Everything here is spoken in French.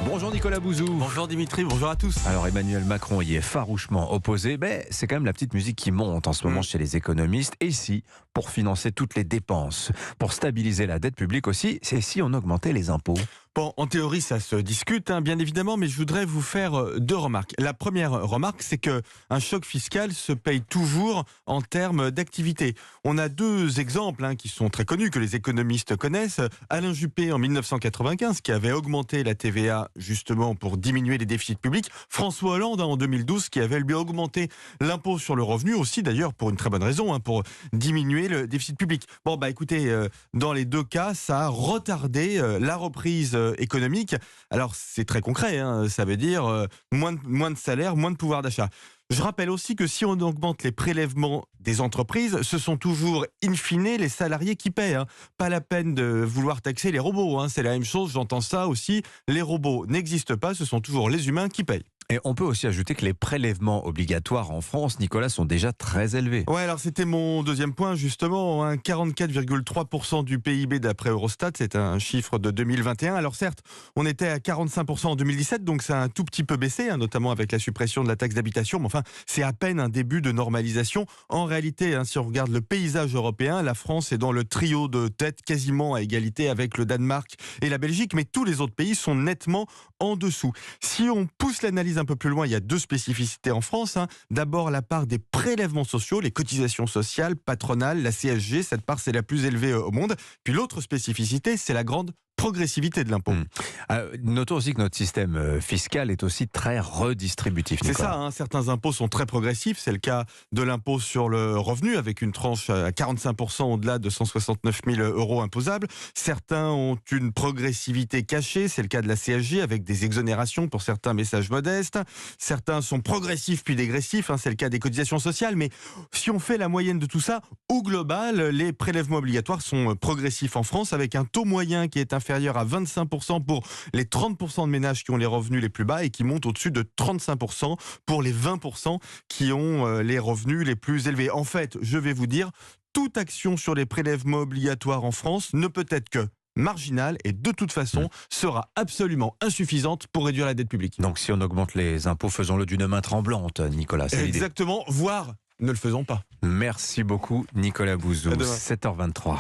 Bonjour Nicolas Bouzou. Bonjour Dimitri, bonjour à tous. Alors Emmanuel Macron y est farouchement opposé, mais c'est quand même la petite musique qui monte en ce moment chez les économistes. Et si, pour financer toutes les dépenses, pour stabiliser la dette publique aussi, c'est si on augmentait les impôts? Bon, en théorie, ça se discute, bien évidemment, mais je voudrais vous faire deux remarques. La première remarque, c'est que un choc fiscal se paye toujours en termes d'activité. On a deux exemples qui sont très connus, que les économistes connaissent. Alain Juppé, en 1995, qui avait augmenté la TVA justement pour diminuer les déficits publics. François Hollande, en 2012, qui avait lui augmenté l'impôt sur le revenu, aussi d'ailleurs pour une très bonne raison, pour diminuer le déficit public. Bon, écoutez, dans les deux cas, ça a retardé la reprise économique. Alors c'est très concret, ça veut dire moins de salaire, moins de pouvoir d'achat. Je rappelle aussi que si on augmente les prélèvements des entreprises, ce sont toujours in fine les salariés qui paient. Pas la peine de vouloir taxer les robots. C'est la même chose, j'entends ça aussi. Les robots n'existent pas, ce sont toujours les humains qui payent. Et on peut aussi ajouter que les prélèvements obligatoires en France, Nicolas, sont déjà très élevés. Ouais, alors c'était mon deuxième point justement, 44,3% du PIB d'après Eurostat, c'est un chiffre de 2021. Alors certes, on était à 45% en 2017, donc ça a un tout petit peu baissé, notamment avec la suppression de la taxe d'habitation, mais enfin, c'est à peine un début de normalisation. En réalité, si on regarde le paysage européen, la France est dans le trio de tête, quasiment à égalité avec le Danemark et la Belgique, mais tous les autres pays sont nettement en dessous. Si on pousse l'analyse un peu plus loin, il y a deux spécificités en France. D'abord, la part des prélèvements sociaux, les cotisations sociales, patronales, la CSG, cette part c'est la plus élevée au monde. Puis l'autre spécificité, c'est la grande progressivité de l'impôt. Notons aussi que notre système fiscal est aussi très redistributif. C'est ça, certains impôts sont très progressifs. C'est le cas de l'impôt sur le revenu, avec une tranche à 45% au-delà de 169 000 euros imposables. Certains ont une progressivité cachée. C'est le cas de la CSG, avec des exonérations pour certains messages modestes. Certains sont progressifs puis dégressifs. C'est le cas des cotisations sociales. Mais si on fait la moyenne de tout ça, au global, les prélèvements obligatoires sont progressifs en France, avec un taux moyen qui est inférieur à 25% pour les 30% de ménages qui ont les revenus les plus bas et qui montent au-dessus de 35% pour les 20% qui ont les revenus les plus élevés. En fait, je vais vous dire, toute action sur les prélèvements obligatoires en France ne peut être que marginale et de toute façon sera absolument insuffisante pour réduire la dette publique. Donc si on augmente les impôts, faisons-le d'une main tremblante, Nicolas. C'est exactement, voire ne le faisons pas. Merci beaucoup Nicolas Bouzou, 7h23.